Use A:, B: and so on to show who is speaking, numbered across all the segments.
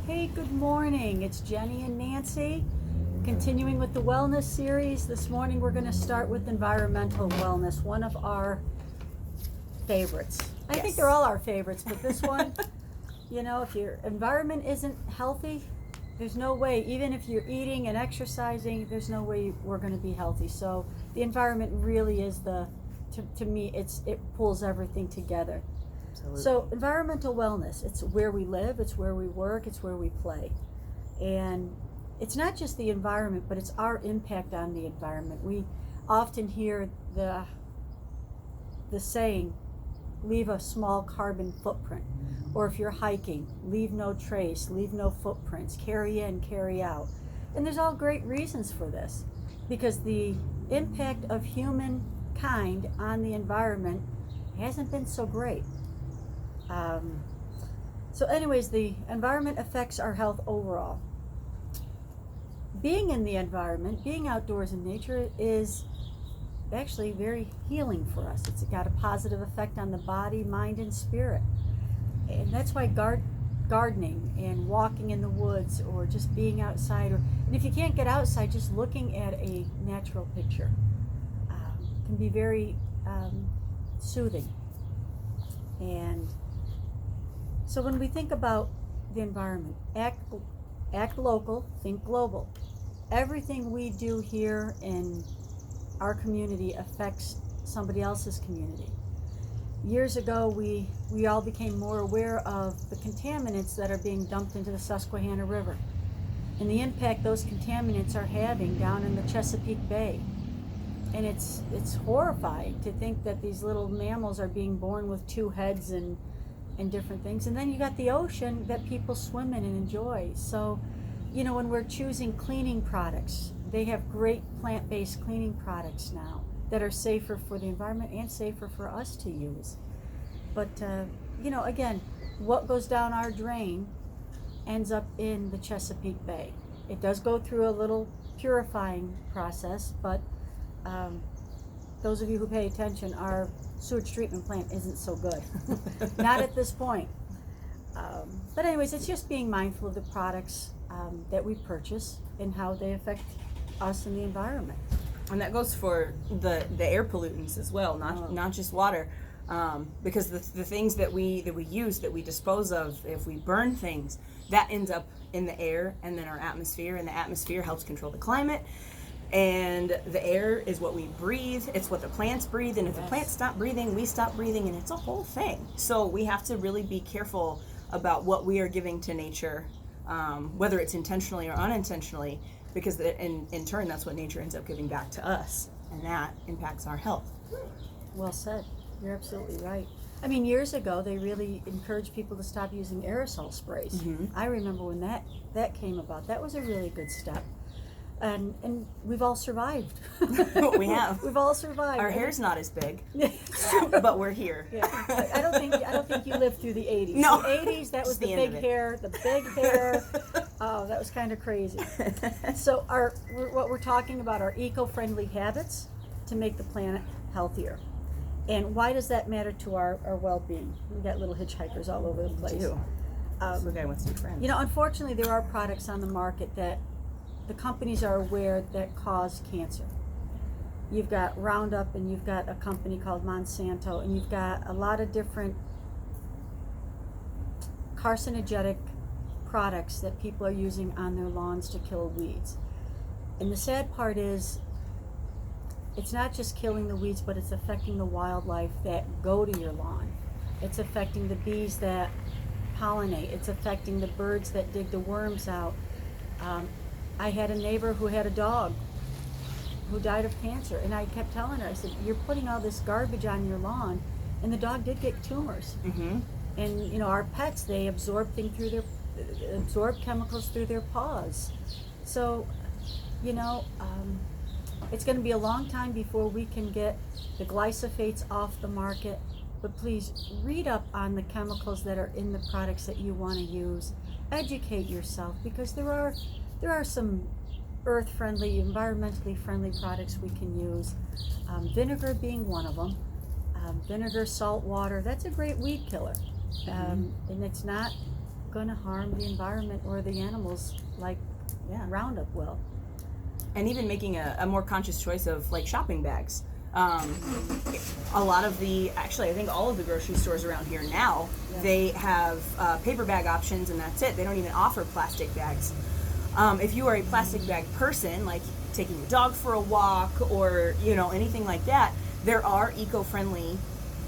A: Hey, good morning. It's Jenny and Nancy. Continuing with the wellness series, this morning we're going to start with environmental wellness, one of our favorites. I think they're all our favorites, but this one, if your environment isn't healthy, there's no way, even if you're eating and exercising, there's no way we're going to be healthy. So the environment really is to me, it pulls everything together.
B: Absolutely.
A: So environmental wellness, it's where we live, it's where we work, it's where we play. And it's not just the environment, but it's our impact on the environment. We often hear the saying, leave a small carbon footprint. Or if you're hiking, leave no trace, leave no footprints, carry in, carry out. And there's all great reasons for this, because the impact of humankind on the environment hasn't been so great. So anyways, the environment affects our health overall. Being in the environment, being outdoors in nature is actually very healing for us. It's got a positive effect on the body, mind, and spirit. And that's why gardening and walking in the woods or just being outside, and if you can't get outside, just looking at a natural picture can be very soothing. And so when we think about the environment, act local, think global. Everything we do here in our community affects somebody else's community. Years ago, we all became more aware of the contaminants that are being dumped into the Susquehanna River and the impact those contaminants are having down in the Chesapeake Bay. And it's horrifying to think that these little mammals are being born with two heads and different things. And then you got the ocean that people swim in and enjoy. So, when we're choosing cleaning products, they have great plant-based cleaning products now that are safer for the environment and safer for us to use. But, again, what goes down our drain ends up in the Chesapeake Bay. It does go through a little purifying process, but those of you who pay attention, our sewage treatment plant isn't so good. Not at this point. But anyways, it's just being mindful of the products that we purchase and how they affect us and the environment.
B: And that goes for the air pollutants as well, not just water, because the things that we use, that we dispose of, if we burn things, that ends up in the air and then our atmosphere, and the atmosphere helps control the climate. And the air is what we breathe. It's what the plants breathe. And if the plants stop breathing, we stop breathing, and it's a whole thing. So we have to really be careful about what we are giving to nature, whether it's intentionally or unintentionally, because in turn, that's what nature ends up giving back to us, and that impacts our health.
A: Well said. You're absolutely right. I mean, years ago, they really encouraged people to stop using aerosol sprays.
B: Mm-hmm.
A: I remember when that came about. That was a really good step. And we've all survived.
B: We have.
A: We've all survived.
B: Our hair's not as big, but we're here.
A: Yeah. I don't think you lived through the 80s.
B: No.
A: The 80s, that was the big hair. The big hair. Oh, that was kind of crazy. So what we're talking about are eco-friendly habits to make the planet healthier. And why does that matter to our well-being? We've got little hitchhikers all over the place.
B: We do. The guy wants to be friends.
A: Unfortunately, there are products on the market that the companies are aware that cause cancer. You've got Roundup, and you've got a company called Monsanto, and you've got a lot of different carcinogenic products that people are using on their lawns to kill weeds. And the sad part is, it's not just killing the weeds, but it's affecting the wildlife that go to your lawn. It's affecting the bees that pollinate. It's affecting the birds that dig the worms out. I had a neighbor who had a dog who died of cancer, and I kept telling her, I said, you're putting all this garbage on your lawn, and the dog did get tumors.
B: Mm-hmm.
A: And our pets, they absorb chemicals through their paws. So, it's going to be a long time before we can get the glyphosates off the market. But please read up on the chemicals that are in the products that you want to use. Educate yourself, because there are some earth-friendly, environmentally friendly products we can use. Vinegar being one of them. Vinegar, salt water, that's a great weed killer. And it's not going to harm the environment or the animals like Roundup will.
B: And even making a more conscious choice of like shopping bags. A lot of actually I think all of the grocery stores around here now, they have paper bag options, and that's it. They don't even offer plastic bags. If you are a plastic bag person, like taking your dog for a walk or anything like that, there are eco-friendly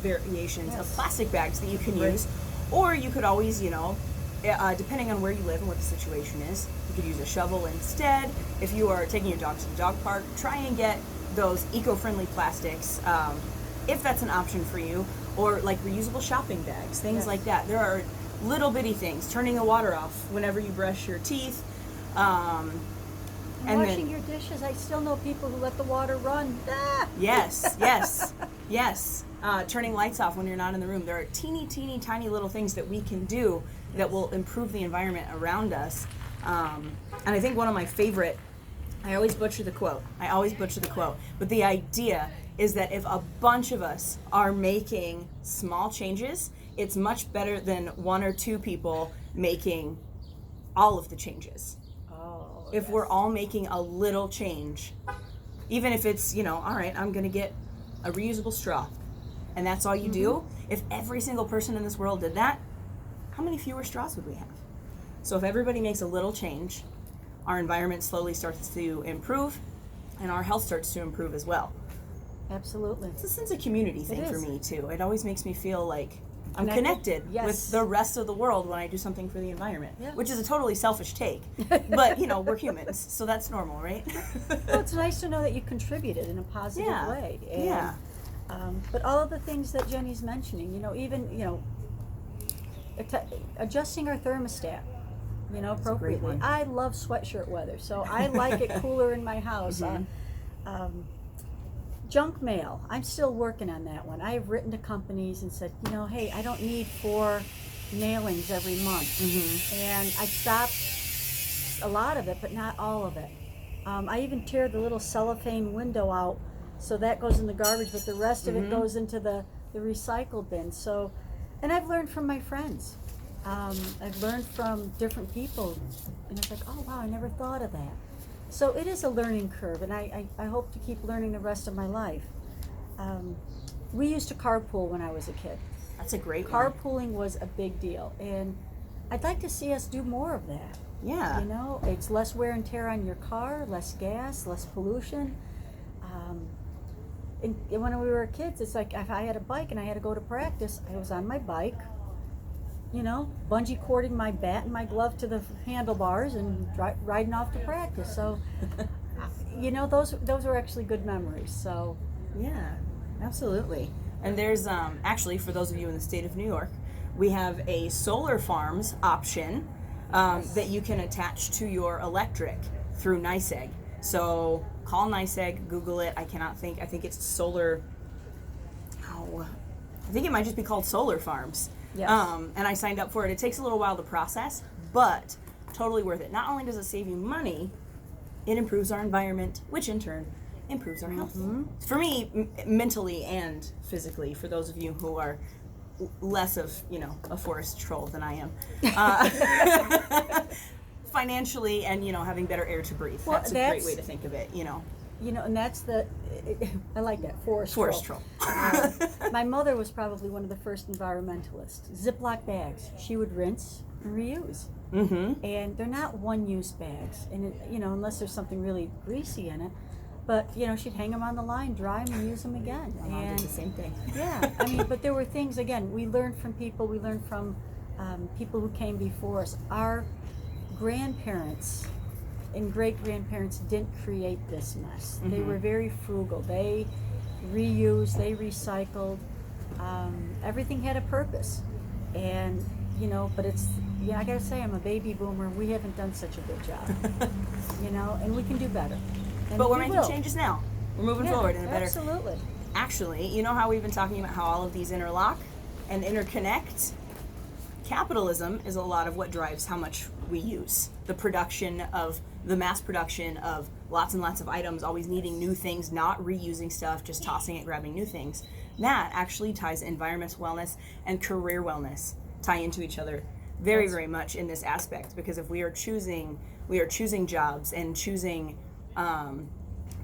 B: variations of plastic bags that you can use. Or you could always, depending on where you live and what the situation is, you could use a shovel instead. If you are taking your dog to the dog park, try and get those eco-friendly plastics, if that's an option for you, or like reusable shopping bags, things like that. There are little bitty things, turning the water off whenever you brush your teeth,
A: and washing your dishes. I still know people who let the water run.
B: Yes. Turning lights off when you're not in the room. There are teeny tiny little things that we can do that will improve the environment around us. And I think one of my favorite, I always butcher the quote, but the idea is that if a bunch of us are making small changes, it's much better than one or two people making all of the changes. If we're all making a little change, even if it's, all right, I'm going to get a reusable straw, and that's all you do. If every single person in this world did that, how many fewer straws would we have? So if everybody makes a little change, our environment slowly starts to improve, and our health starts to improve as well.
A: Absolutely.
B: It's a sense of community thing for me, too. It always makes me feel like I'm connected with the rest of the world when I do something for the environment, which is a totally selfish take. But, we're humans, so that's normal, right?
A: Well, it's nice to know that you contributed in a positive way. And, but all of the things that Jenny's mentioning, even, adjusting our thermostat, appropriately. I love sweatshirt weather, so I like it cooler in my house. Junk mail, I'm still working on that one. I have written to companies and said, hey, I don't need 4 mailings every month. And I stopped a lot of it, but not all of it. I even tear the little cellophane window out, so that goes in the garbage, but the rest of it goes into the recycle bin. So, and I've learned from my friends. I've learned from different people, and it's like, oh wow, I never thought of that. So it is a learning curve, and I hope to keep learning the rest of my life. We used to carpool when I was a kid.
B: That's a great one.
A: Carpooling was a big deal, and I'd like to see us do more of that.
B: Yeah.
A: It's less wear and tear on your car, less gas, less pollution. And when we were kids, it's like if I had a bike and I had to go to practice, I was on my bike, bungee cording my bat and my glove to the handlebars and riding off to practice. So, those were actually good memories. So,
B: yeah, absolutely. And there's actually, for those of you in the state of New York, we have a solar farms option that you can attach to your electric through NYSEG. So call NYSEG, Google it. I think it's solar. I think it might just be called Solar Farms.
A: Yes.
B: And I signed up for it. It takes a little while to process, but totally worth it. Not only does it save you money, it improves our environment, which in turn improves our health. For me, mentally and physically, for those of you who are less of, a forest troll than I am. Financially and, having better air to breathe. Well, that's a great way to think of it,
A: and that's I like that, forest
B: troll.
A: My mother was probably one of the first environmentalists. Ziploc bags, she would rinse and reuse. And they're not one-use bags, and unless there's something really greasy in it. But she'd hang them on the line, dry them, and use them again.
B: My mom did the same thing.
A: Yeah, but there were things, again, we learned from people. We learned from people who came before us. Our grandparents and great-grandparents didn't create this mess. They were very frugal. They reused, they recycled. Everything had a purpose. And, but I gotta say, I'm a baby boomer. We haven't done such a good job. And we can do better. And
B: but we're making changes now. We're moving forward in a better.
A: Absolutely.
B: Actually, how we've been talking about how all of these interlock and interconnect? Capitalism is a lot of what drives how much we use. The mass production of lots and lots of items, always needing new things, not reusing stuff, just tossing it, grabbing new things. That actually ties environmental wellness and career wellness tie into each other very, very much in this aspect, because if we are choosing jobs and choosing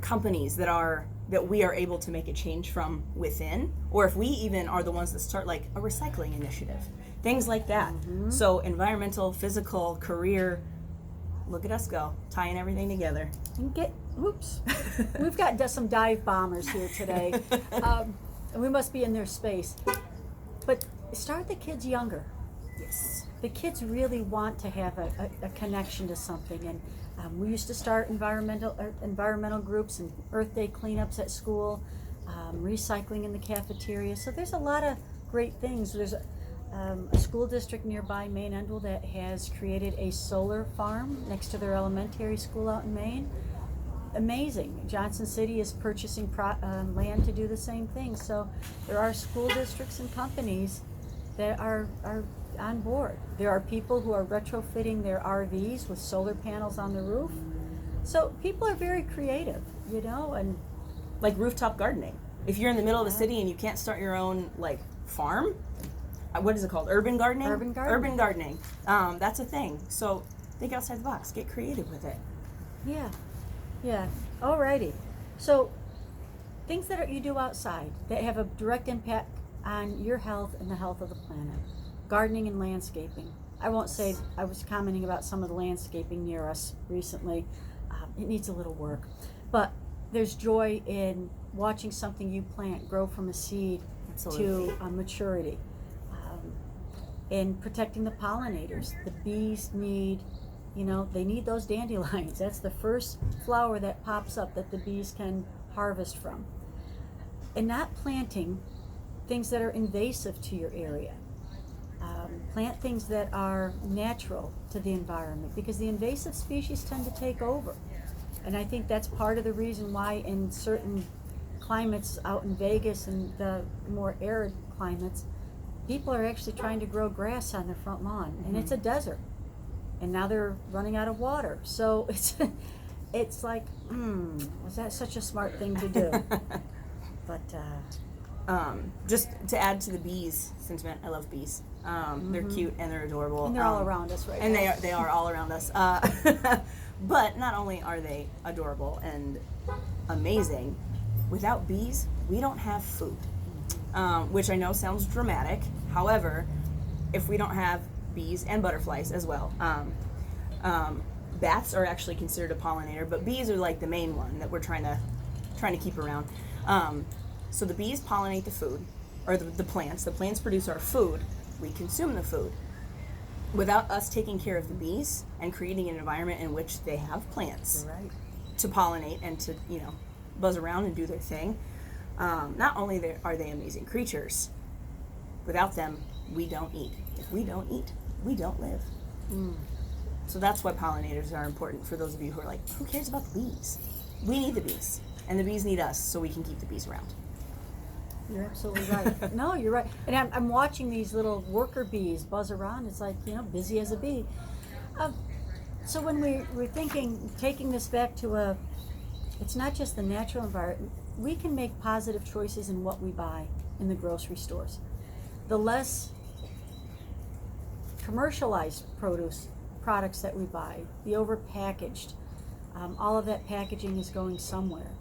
B: companies that we are able to make a change from within, or if we even are the ones that start like a recycling initiative, things like that. So environmental, physical, career, look at us go, tying everything together.
A: And we've got some dive bombers here today, and we must be in their space. But start the kids younger.
B: Yes.
A: The kids really want to have a connection to something, and we used to start environmental groups and Earth Day cleanups at school, recycling in the cafeteria. So there's a lot of great things. There's a school district nearby, Maine Endell, that has created a solar farm next to their elementary school out in Maine. Amazing. Johnson City is purchasing land to do the same thing. So there are school districts and companies that are on board. There are people who are retrofitting their RVs with solar panels on the roof. So people are very creative, and
B: like rooftop gardening. If you're in the middle of the city and you can't start your own like farm, what is it called? Urban gardening?
A: Urban gardening.
B: That's a thing. So think outside the box. Get creative with it.
A: Yeah. Alrighty. So things that you do outside that have a direct impact on your health and the health of the planet. Gardening and landscaping. I won't say, I was commenting about some of the landscaping near us recently. It needs a little work. But there's joy in watching something you plant grow from a seed to maturity. And protecting the pollinators. The bees need, they need those dandelions. That's the first flower that pops up that the bees can harvest from. And not planting things that are invasive to your area. Plant things that are natural to the environment, because the invasive species tend to take over. And I think that's part of the reason why in certain climates out in Vegas and the more arid climates, people are actually trying to grow grass on their front lawn, and it's a desert. And now they're running out of water. So it's like, was that such a smart thing to do? But
B: just to add to the bees sentiment, I love bees. They're cute and they're adorable.
A: And they're all around us right
B: and
A: now.
B: And they are all around us. But not only are they adorable and amazing, without bees, we don't have food. Which I know sounds dramatic. However, if we don't have bees and butterflies as well, bats are actually considered a pollinator, but bees are like the main one that we're trying to keep around. So the bees pollinate the food, or the plants. The plants produce our food. We consume the food. Without us taking care of the bees and creating an environment in which they have plants to pollinate and to buzz around and do their thing, not only are they amazing creatures, without them we don't eat. If we don't eat, we don't live. So that's why pollinators are important, for those of you who are like, who cares about the bees? We need the bees, and the bees need us, so we can keep the bees around.
A: You're absolutely right. No, you're right. And I'm watching these little worker bees buzz around. It's like, busy as a bee. So when we're thinking, taking this back to it's not just the natural environment. We can make positive choices in what we buy in the grocery stores. The less commercialized products that we buy, the overpackaged, all of that packaging is going somewhere.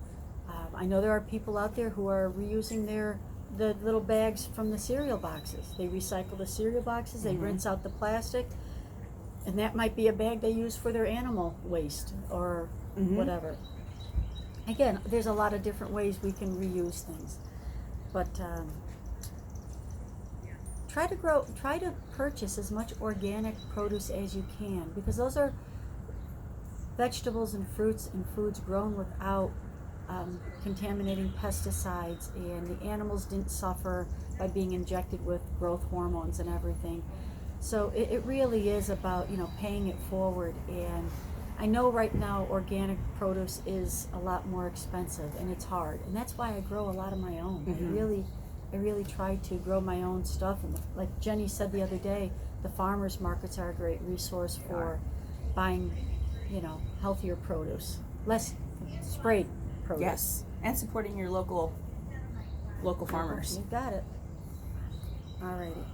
A: I know there are people out there who are reusing the little bags from the cereal boxes. They recycle the cereal boxes, they rinse out the plastic, and that might be a bag they use for their animal waste or whatever. Again, there's a lot of different ways we can reuse things, but try to purchase as much organic produce as you can, because those are vegetables and fruits and foods grown without contaminating pesticides, and the animals didn't suffer by being injected with growth hormones and everything. So it really is about paying it forward. And I know right now organic produce is a lot more expensive and it's hard, and that's why I grow a lot of my own. I really try to grow my own stuff, and like Jenny said the other day, the farmers markets are a great resource for buying healthier produce, less sprayed produce.
B: Yes, and supporting your local farmers.
A: You got it. Alrighty.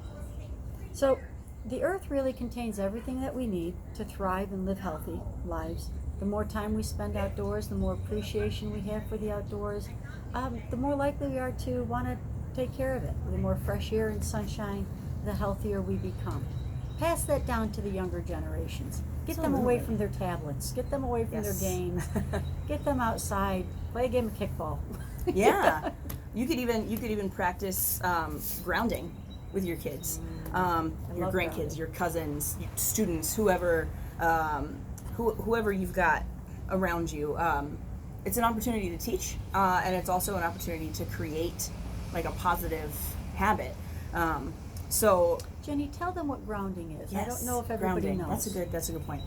A: So The earth really contains everything that we need to thrive and live healthy lives. The more time we spend outdoors, the more appreciation we have for the outdoors, the more likely we are to want to take care of it. The more fresh air and sunshine, the healthier we become. Pass that down to the younger generations. Get them away from their tablets. Get them away from their games. Get them outside. Play a game of kickball.
B: Yeah. You could even practice grounding with your kids, your grandkids,
A: grounding.
B: your cousins, students, whoever you've got around you. It's an opportunity to teach, and it's also an opportunity to create like a positive habit. So
A: Jenny, tell them what grounding is.
B: yes,
A: I don't know if everybody
B: grounding.
A: knows.
B: That's a good point.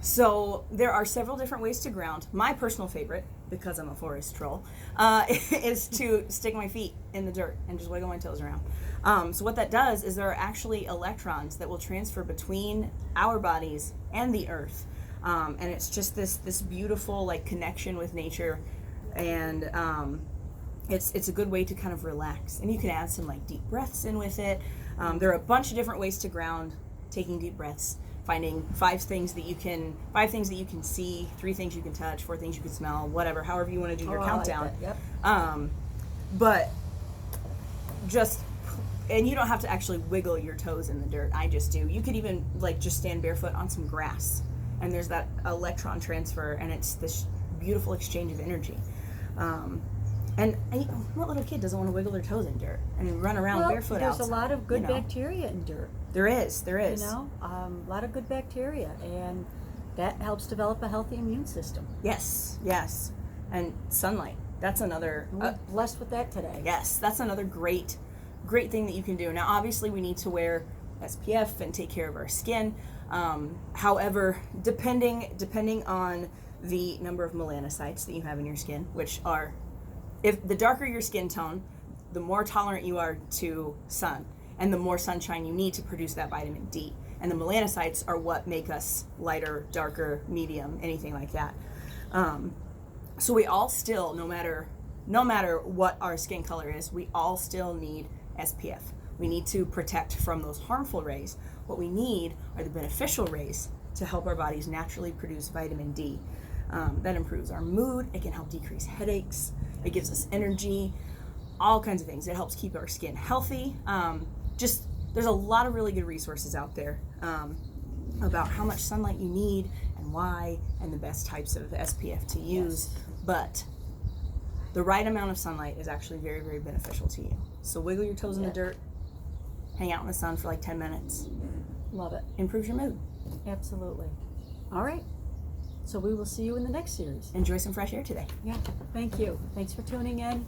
B: So there are several different ways to ground. My personal favorite, because I'm a forest troll, is to stick my feet in the dirt and just wiggle my toes around. So what that does is there are actually electrons that will transfer between our bodies and the earth. And it's just this beautiful like connection with nature, and it's a good way to kind of relax. And you can add some like deep breaths in with it. There are a bunch of different ways to ground. Taking deep breaths, finding five things that you can see, 3 things you can touch, 4 things you can smell, whatever, however you want to do your countdown.
A: I like that. Yep.
B: But just, and you don't have to actually wiggle your toes in the dirt. I just do. You could even like just stand barefoot on some grass, and there's that electron transfer, and it's this beautiful exchange of energy. And what little kid doesn't want to wiggle their toes in dirt and run around barefoot
A: there's
B: outside?
A: a lot of good bacteria in dirt.
B: There is.
A: A lot of good bacteria, and that helps develop a healthy immune system.
B: Yes. And sunlight. That's another.
A: We're blessed with that today.
B: Yes, that's another great thing that you can do. Now, obviously, we need to wear SPF and take care of our skin. However, depending on the number of melanocytes that you have in your skin, which are, if the darker your skin tone, the more tolerant you are to sun, and the more sunshine you need to produce that vitamin D. And the melanocytes are what make us lighter, darker, medium, anything like that. So we all still, no matter what our skin color is, we all still need SPF. We need to protect from those harmful rays. What we need are the beneficial rays to help our bodies naturally produce vitamin D. That improves our mood. It can help decrease headaches. It gives us energy, all kinds of things. It helps keep our skin healthy. There's a lot of really good resources out there about how much sunlight you need and why, and the best types of SPF to use.
A: Yes.
B: But the right amount of sunlight is actually very, very beneficial to you. So wiggle your toes in the dirt, hang out in the sun for like 10 minutes.
A: Love it.
B: Improves your mood.
A: Absolutely. All right. So we will see you in the next series.
B: Enjoy some fresh air today.
A: Yeah. Thank you. Thanks for tuning in.